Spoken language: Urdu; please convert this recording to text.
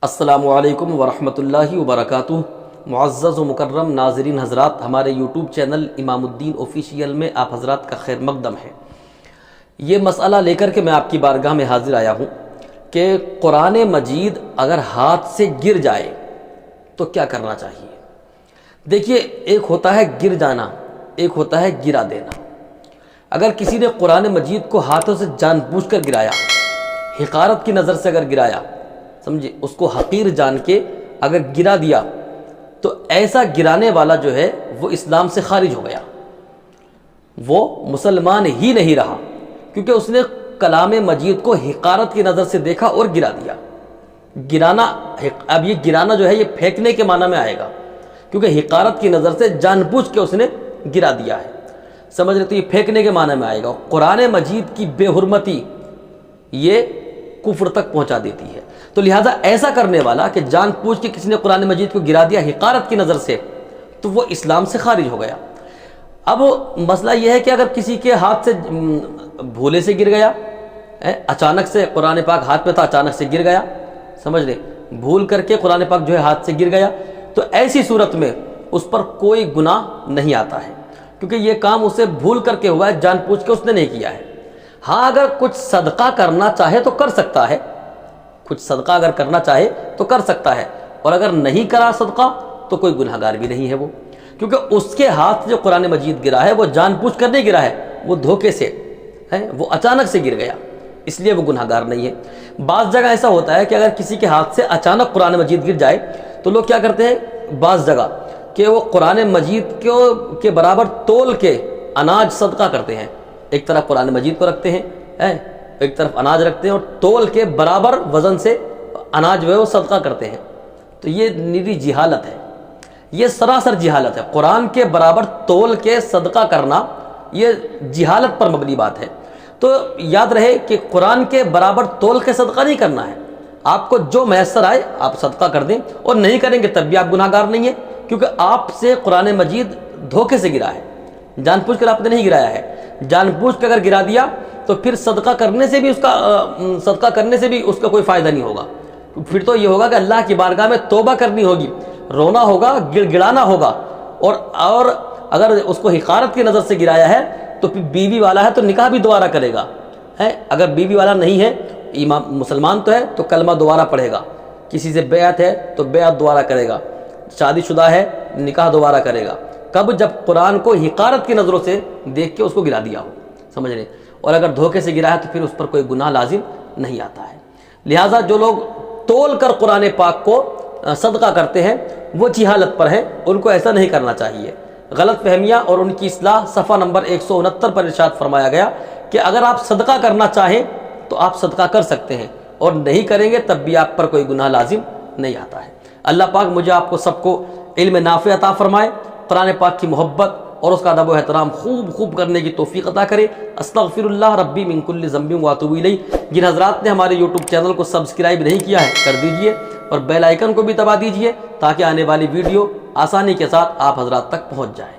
السلام علیکم ورحمۃ اللہ وبرکاتہ۔ معزز و مکرم ناظرین حضرات، ہمارے یوٹیوب چینل امام الدین آفیشیل میں آپ حضرات کا خیر مقدم ہے۔ یہ مسئلہ لے کر کے میں آپ کی بارگاہ میں حاضر آیا ہوں کہ قرآن مجید اگر ہاتھ سے گر جائے تو کیا کرنا چاہیے۔ دیکھیے، ایک ہوتا ہے گر جانا، ایک ہوتا ہے گرا دینا۔ اگر کسی نے قرآن مجید کو ہاتھوں سے جان بوجھ کر گرایا، حقارت کی نظر سے اگر گرایا، سمجھے، اس کو حقیر جان کے اگر گرا دیا، تو ایسا گرانے والا جو ہے وہ اسلام سے خارج ہو گیا، وہ مسلمان ہی نہیں رہا، کیونکہ اس نے کلام مجید کو حقارت کی نظر سے دیکھا اور گرا دیا۔ گرانا، اب یہ گرانا جو ہے یہ پھینکنے کے معنی میں آئے گا، کیونکہ حقارت کی نظر سے جان بوجھ کے اس نے گرا دیا ہے، سمجھ رہے، تو یہ پھینکنے کے معنی میں آئے گا۔ قرآن مجید کی بے حرمتی یہ کفر تک پہنچا دیتی ہے، تو لہٰذا ایسا کرنے والا کہ جان بوجھ کے کسی نے قرآن مجید کو گرا دیا حقارت کی نظر سے، تو وہ اسلام سے خارج ہو گیا۔ اب مسئلہ یہ ہے کہ اگر کسی کے ہاتھ سے بھولے سے گر گیا، اچانک سے قرآن پاک ہاتھ پہ تھا، اچانک سے گر گیا، سمجھ لے، بھول کر کے قرآن پاک جو ہے ہاتھ سے گر گیا، تو ایسی صورت میں اس پر کوئی گناہ نہیں آتا ہے، کیونکہ یہ کام اسے بھول کر کے ہوا ہے، جان بوجھ کے اس نے نہیں کیا ہے۔ ہاں، اگر کچھ صدقہ کرنا چاہے تو کر سکتا ہے، کچھ صدقہ اگر کرنا چاہے تو کر سکتا ہے، اور اگر نہیں کرا صدقہ تو کوئی گنہگار بھی نہیں ہے وہ، کیونکہ اس کے ہاتھ جو قرآن مجید گرا ہے وہ جان بوجھ کر نہیں گرا ہے، وہ دھوکے سے ہے، وہ اچانک سے گر گیا، اس لیے وہ گنہگار نہیں ہے۔ بعض جگہ ایسا ہوتا ہے کہ اگر کسی کے ہاتھ سے اچانک قرآن مجید گر جائے تو لوگ کیا کرتے ہیں بعض جگہ کہ وہ قرآن مجید کے برابر تول کے اناج صدقہ کرتے ہیں، ایک طرف قرآن مجید کو رکھتے ہیں، ایک طرف اناج رکھتے ہیں، اور تول کے برابر وزن سے اناج جو ہے وہ صدقہ کرتے ہیں۔ تو یہ نیری جہالت ہے، یہ سراسر جہالت ہے۔ قرآن کے برابر تول کے صدقہ کرنا یہ جہالت پر مبنی بات ہے۔ تو یاد رہے کہ قرآن کے برابر تول کے صدقہ نہیں کرنا ہے، آپ کو جو میسر آئے آپ صدقہ کر دیں، اور نہیں کریں گے تب بھی آپ گناہگار نہیں ہیں، کیونکہ آپ سے قرآن مجید دھوکے سے گرا ہے، جان بوجھ کر آپ نے نہیں گرایا ہے۔ جان بوجھ کر اگر گرا دیا تو پھر صدقہ کرنے سے بھی اس کا کوئی فائدہ نہیں ہوگا، پھر تو یہ ہوگا کہ اللہ کی بارگاہ میں توبہ کرنی ہوگی، رونا ہوگا، گڑ گڑانا ہوگا، اور اگر اس کو حقارت کی نظر سے گرایا ہے تو پھر بیوی والا ہے تو نکاح بھی دوبارہ کرے گا، اگر بیوی والا نہیں ہے، مسلمان تو ہے تو کلمہ دوبارہ پڑھے گا، کسی سے بیعت ہے تو بیعت دوبارہ کرے گا، شادی شدہ ہے نکاح دوبارہ کرے گا، کب؟ جب قرآن کو حقارت کی نظروں سے دیکھ کے اس کو گرا دیا ہو، سمجھ رہے، اور اگر دھوکے سے گرا ہے تو پھر اس پر کوئی گناہ لازم نہیں آتا ہے۔ لہٰذا جو لوگ تول کر قرآن پاک کو صدقہ کرتے ہیں وہ جہالت پر ہیں، ان کو ایسا نہیں کرنا چاہیے۔ غلط فہمیاں اور ان کی اصلاح صفحہ نمبر 169 پر ارشاد فرمایا گیا کہ اگر آپ صدقہ کرنا چاہیں تو آپ صدقہ کر سکتے ہیں، اور نہیں کریں گے تب بھی آپ پر کوئی گناہ لازم نہیں آتا ہے۔ اللہ پاک مجھے آپ کو سب کو علم نافع عطا فرمائے، قرآن پاک کی محبت اور اس کا ادب و احترام خوب کرنے کی توفیق عطا کرے۔ استغفر اللہ ربی من کل ذنب واتوب الیہ۔ جن حضرات نے ہمارے یوٹیوب چینل کو سبسکرائب نہیں کیا ہے کر دیجئے، اور بیل آئیکن کو بھی دبا دیجئے تاکہ آنے والی ویڈیو آسانی کے ساتھ آپ حضرات تک پہنچ جائے۔